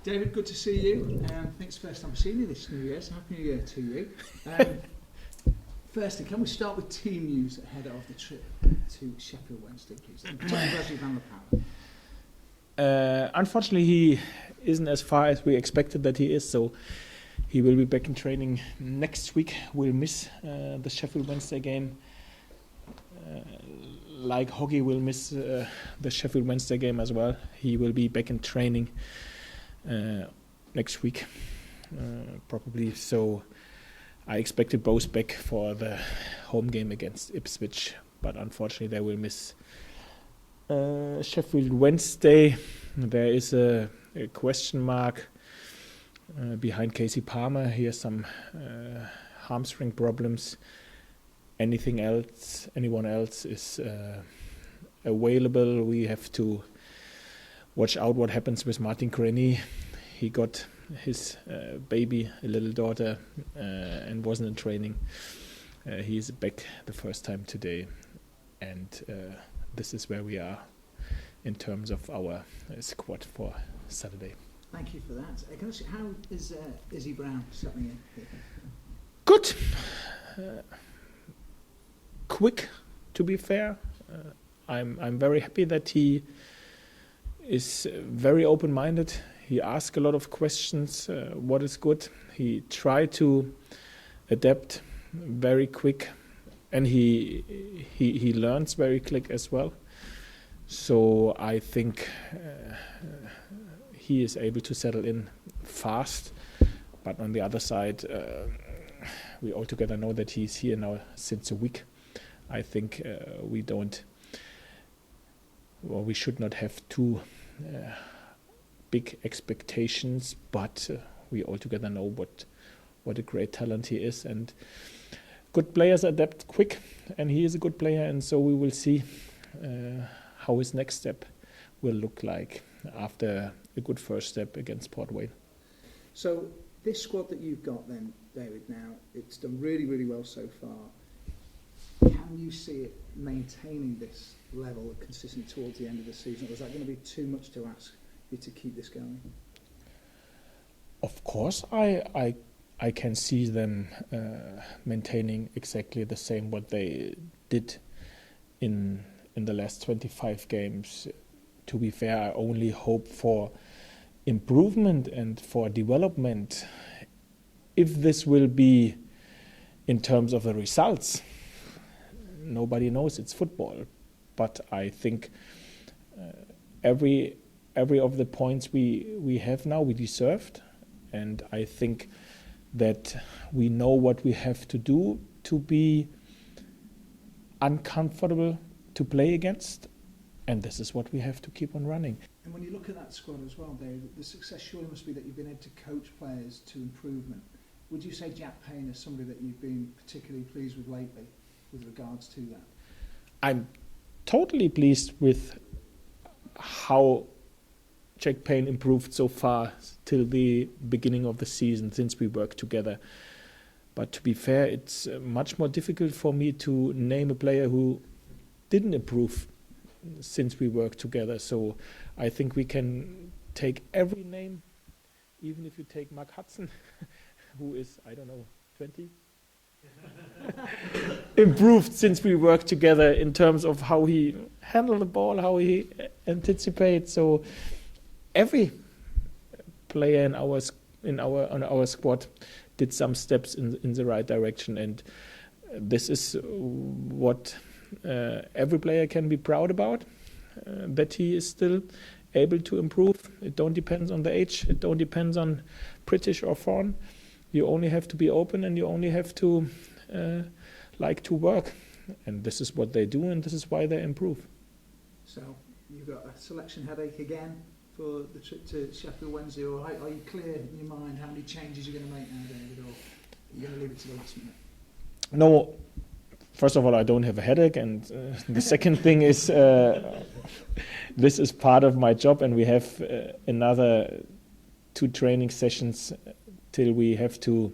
David, good to see you. I think it's the first time I've seen you this New Year, so Happy New Year to you. Firstly, can we start with team news ahead of the trip to Sheffield Wednesday, please? Particularly Van der Poel. Unfortunately, he isn't as far as we expected that he is, so he will be back in training next week. We'll miss the Sheffield Wednesday game. Like Hoggy will miss the Sheffield Wednesday game as well. He will be back in training next week, probably. So I expected both back for the home game against Ipswich, but unfortunately they will miss Sheffield Wednesday. There is a question mark behind Casey Palmer. He has some hamstring problems. Anyone else is available. We have to watch out what happens with Martin Creny. He got his baby, a little daughter, and wasn't in training. He's back the first time today, and this is where we are in terms of our squad for Saturday. Thank you for that. Can I ask you, how is Izzy Brown settling in here? Good. Quick, to be fair. I'm very happy that he is very open-minded. He asks a lot of questions. What is good? He tried to adapt very quick, and he learns very quick as well. So I think he is able to settle in fast. But on the other side, we altogether know that he's here now since a week. I think we should not have too big expectations, but we altogether know what a great talent he is, and good players adapt quick, and he is a good player, and so we will see how his next step will look like after a good first step against Port Vale. So this squad that you've got then, David, now, it's done really, really well so far. Can you see it maintaining this level of consistency towards the end of the season, or is that going to be too much to ask you to keep this going? Of course, I can see them maintaining exactly the same what they did in the last 25 games. To be fair, I only hope for improvement and for development. If this will be in terms of the results, nobody knows, it's football. But I think every of the points we have now, we deserved. And I think that we know what we have to do to be uncomfortable to play against. And this is what we have to keep on running. And when you look at that squad as well, David, the success surely must be that you've been able to coach players to improvement. Would you say Jack Payne is somebody that you've been particularly pleased with lately with regards to that? I'm totally pleased with how Jack Payne improved so far till the beginning of the season since we worked together. But to be fair, it's much more difficult for me to name a player who didn't improve since we worked together. So I think we can take every name, even if you take Mark Hudson, who is, 20? Improved since we worked together in terms of how he handled the ball, how he anticipates. So every player on our squad did some steps in the right direction, and this is what every player can be proud about, that he is still able to improve. It don't depend on the age, it don't depend on British or foreign. You only have to be open, and you only have to like to work, and this is what they do, and this is why they improve. So you've got a selection headache again for the trip to Sheffield Wednesday, or are you clear in your mind how many changes you're going to make now, David, or are you going to leave it to the last minute? No, first of all, I don't have a headache, and the second thing is this is part of my job, and we have another 2 training sessions till we have to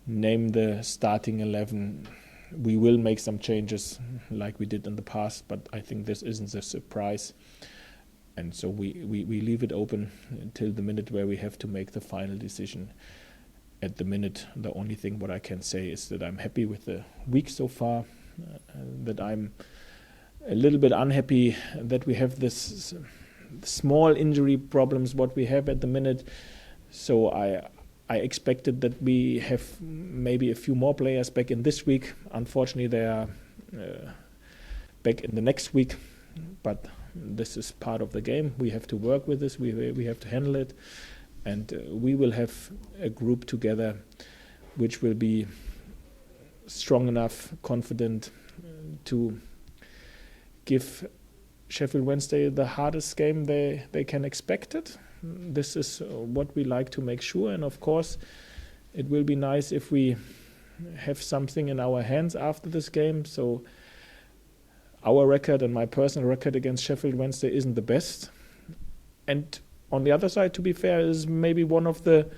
name the starting 11. We will make some changes like we did in the past, but I think this isn't a surprise. And so we leave it open until the minute where we have to make the final decision. At the minute, the only thing what I can say is that I'm happy with the week so far, that I'm a little bit unhappy that we have this small injury problems what we have at the minute. So I expected that we have maybe a few more players back in this week. Unfortunately, they are back in the next week, but this is part of the game. We have to work with this. We have to handle it, and we will have a group together which will be strong enough, confident to give Sheffield Wednesday the hardest game they can expect it. This is what we like to make sure, and of course it will be nice if we have something in our hands after this game. So our record and my personal record against Sheffield Wednesday isn't the best, and on the other side, to be fair, is maybe one of the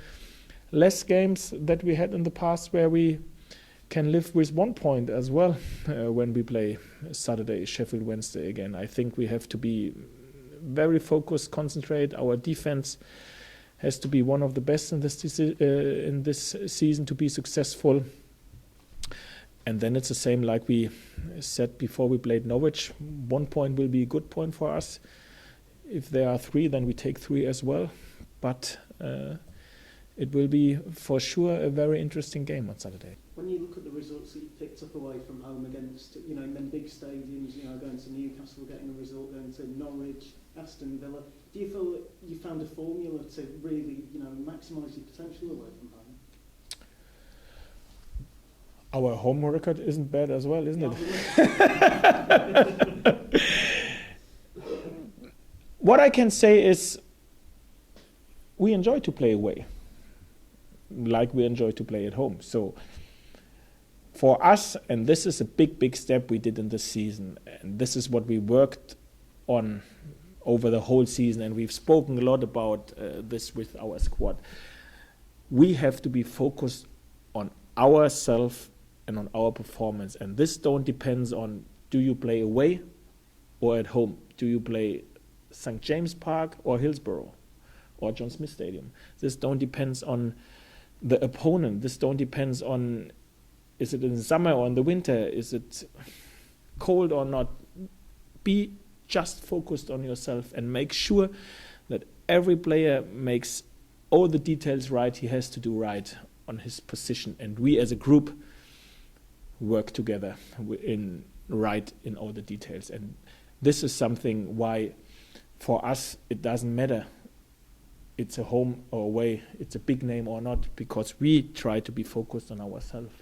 less games that we had in the past where we can live with 1 point as well when we play Saturday Sheffield Wednesday again. I think we have to be very focused, concentrate. Our defense has to be one of the best in this season to be successful. And then it's the same like we said before we played Norwich. 1 point will be a good point for us. If there are 3, then we take 3 as well. But it will be for sure a very interesting game on Saturday. When you look at the results that you picked up away from home against, in them big stadiums, going to Newcastle, getting a result, going to Norwich, Aston Villa, do you feel that you found a formula to really, maximise your potential away from home? Our home record isn't bad as well, isn't it? What I can say is we enjoy to play away, like we enjoy to play at home. So for us, and this is a big step we did in this season, and this is what we worked on over the whole season, and we've spoken a lot about this with our squad. We have to be focused on ourselves and on our performance, and this don't depends on do you play away or at home, do you play St. James Park or Hillsborough or John Smith Stadium. This don't depends on the opponent. This don't depends on is it in the summer or in the winter, is it cold or not. Be just focused on yourself and make sure that every player makes all the details right he has to do right on his position, and we as a group work together in all the details. And this is something why for us it doesn't matter it's a home or away, it's a big name or not, because we try to be focused on ourselves.